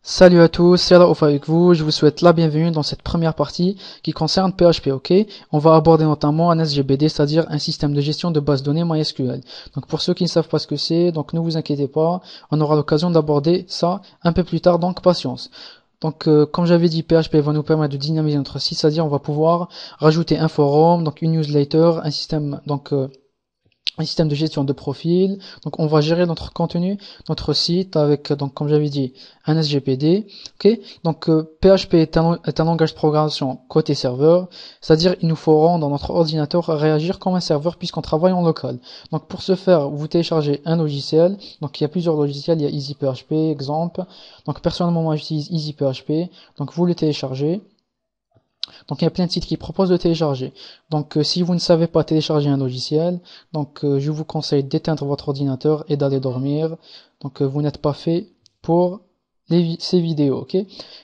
Salut à tous, c'est Raouf avec vous. Je vous souhaite la bienvenue dans cette première partie qui concerne PHP, ok? On va aborder notamment un SGBD, c'est-à-dire un système de gestion de base de données MySQL. Donc pour ceux qui ne savent pas ce que c'est, donc ne vous inquiétez pas, on aura l'occasion d'aborder ça un peu plus tard, donc patience. Donc comme j'avais dit, PHP va nous permettre de dynamiser notre site, c'est-à-dire on va pouvoir rajouter un forum, donc une newsletter, un système de gestion de profil. Donc on va gérer notre contenu, notre site avec, donc comme j'avais dit, un SGPD. Ok. Donc PHP est un langage de programmation côté serveur, c'est-à-dire il nous faut rendre notre ordinateur réagir comme un serveur puisqu'on travaille en local. Donc pour ce faire, vous téléchargez un logiciel. Donc il y a plusieurs logiciels, il y a EasyPHP, exemple. Donc personnellement moi j'utilise EasyPHP. Donc vous le téléchargez. Donc il y a plein de sites qui proposent de télécharger. Donc si vous ne savez pas télécharger un logiciel, donc je vous conseille d'éteindre votre ordinateur et d'aller dormir. Donc vous n'êtes pas fait pour ces vidéos, ok?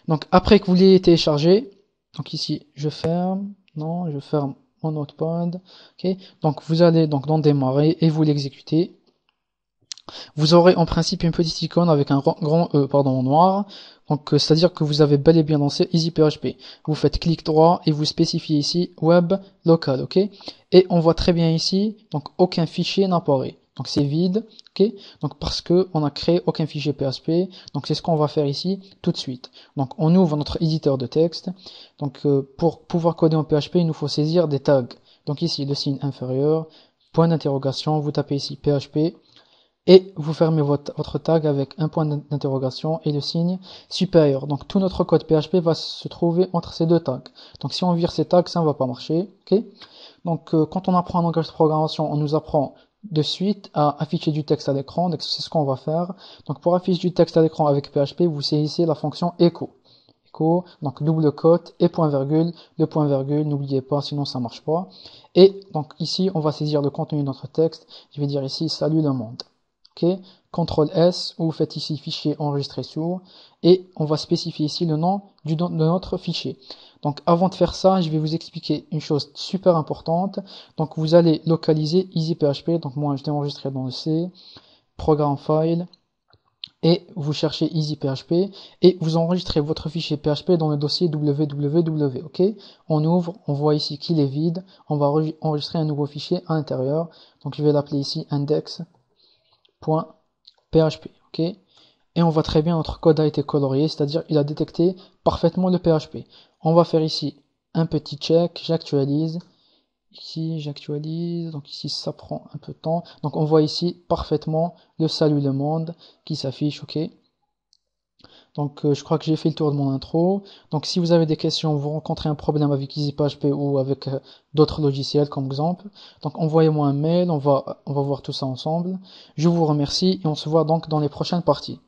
Donc après que vous l'ayez téléchargé, donc ici je ferme, non, je ferme mon notepad, ok? Donc vous allez donc dans démarrer et vous l'exécutez. Vous aurez en principe une petite icône avec un grand E noir. Donc c'est-à-dire que vous avez bel et bien lancé EasyPHP. Vous faites clic droit et vous spécifiez ici web local, ok? Et on voit très bien ici, donc aucun fichier n'apparaît. Donc c'est vide, ok? Donc parce que on a créé aucun fichier PHP. Donc c'est ce qu'on va faire ici tout de suite. Donc on ouvre notre éditeur de texte. Donc pour pouvoir coder en PHP, il nous faut saisir des tags. Donc ici le signe inférieur, point d'interrogation, vous tapez ici PHP. Et vous fermez votre tag avec un point d'interrogation et le signe supérieur. Donc tout notre code PHP va se trouver entre ces deux tags. Donc si on vire ces tags, ça ne va pas marcher. Okay. Donc quand on apprend un langage de programmation, on nous apprend de suite à afficher du texte à l'écran. Donc c'est ce qu'on va faire. Donc pour afficher du texte à l'écran avec PHP, vous saisissez la fonction echo. Echo, donc double cote et point virgule. Le point virgule, n'oubliez pas, sinon ça marche pas. Et donc ici, on va saisir le contenu de notre texte. Je vais dire ici salut le monde. Ok, CTRL S, ou vous faites ici fichier enregistré sur, et on va spécifier ici le nom de notre fichier. Donc avant de faire ça, je vais vous expliquer une chose super importante. Donc vous allez localiser EasyPHP, donc moi je l'ai enregistré dans le C, Programme File, et vous cherchez EasyPHP, et vous enregistrez votre fichier PHP dans le dossier www, ok. On ouvre, on voit ici qu'il est vide, on va enregistrer un nouveau fichier à l'intérieur, donc je vais l'appeler ici index.php, ok, et on voit très bien notre code a été colorié, c'est-à-dire il a détecté parfaitement le PHP. On va faire ici un petit check, j'actualise, ici j'actualise, donc ici ça prend un peu de temps, donc on voit ici parfaitement le salut le monde qui s'affiche, ok. Donc je crois que j'ai fait le tour de mon intro. Donc si vous avez des questions, vous rencontrez un problème avec EasyPHP ou avec d'autres logiciels comme exemple, donc envoyez-moi un mail, on va voir tout ça ensemble. Je vous remercie et on se voit donc dans les prochaines parties.